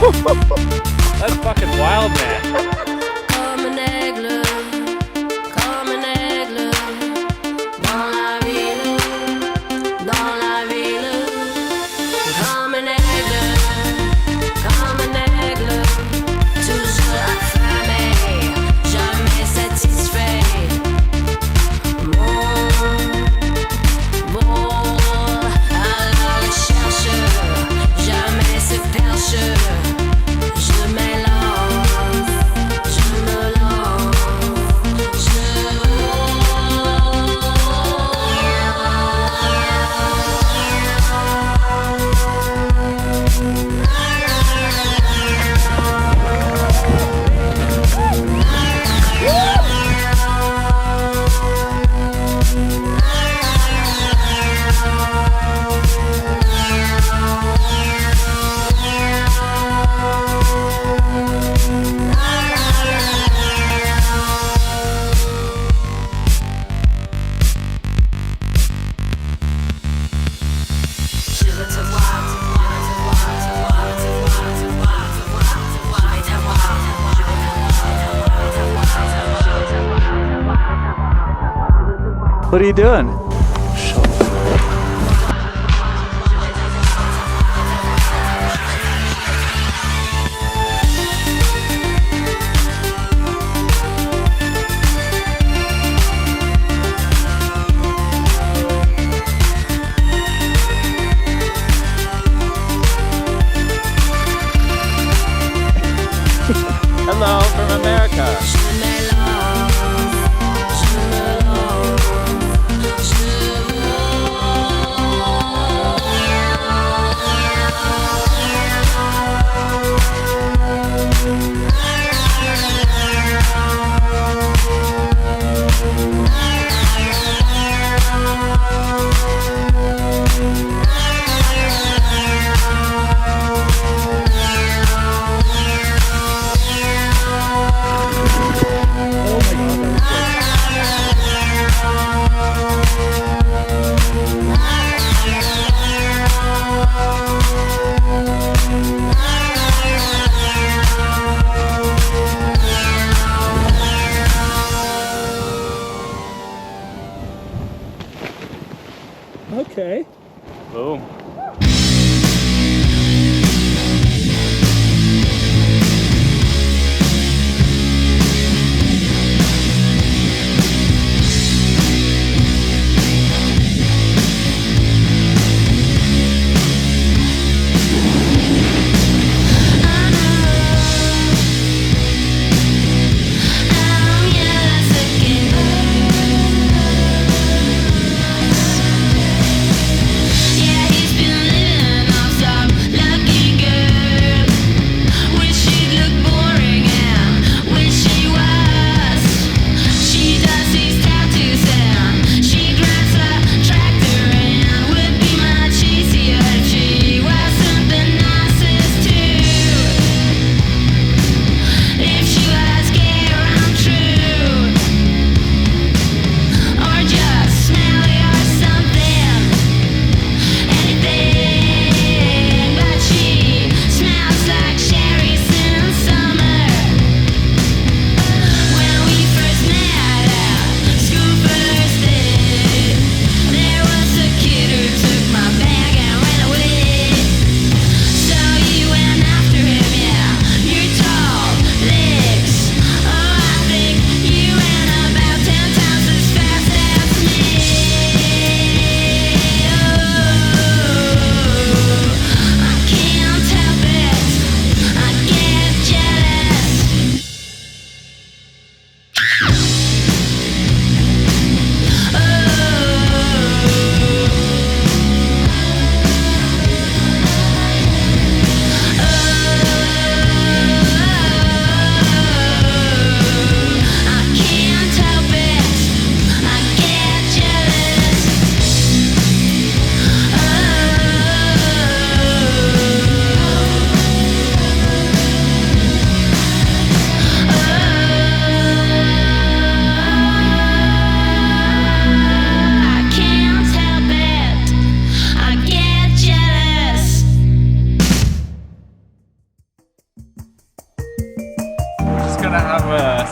That's fucking wild, man. What are you doing? Hello from America.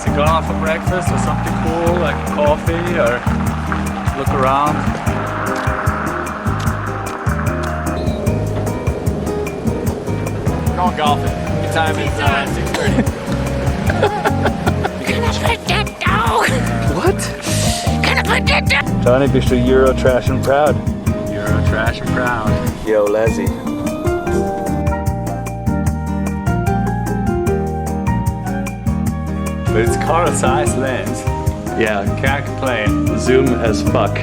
So going out for breakfast or something cool, like coffee, or look around. Going golfing. The time is 6:30. Gonna put that down. What? Gonna put that down. Johnny, bist du Euro trash and proud? Euro trash and proud. Yo, Leslie. But it's car size lens. Yeah, can't complain. Zoom as fuck.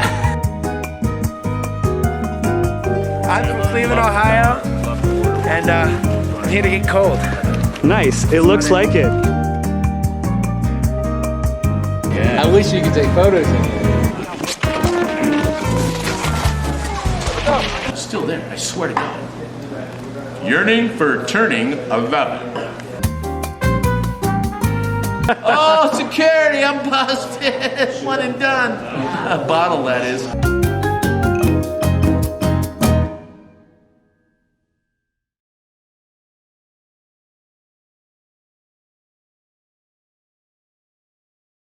I'm from Cleveland, Ohio, and I'm here to get cold. Nice. It looks like it. Yeah. I wish you could take photos in here. It's still there, I swear to God. Yearning for Turning 11. Oh, security, I'm busted. One and done. A bottle, that is.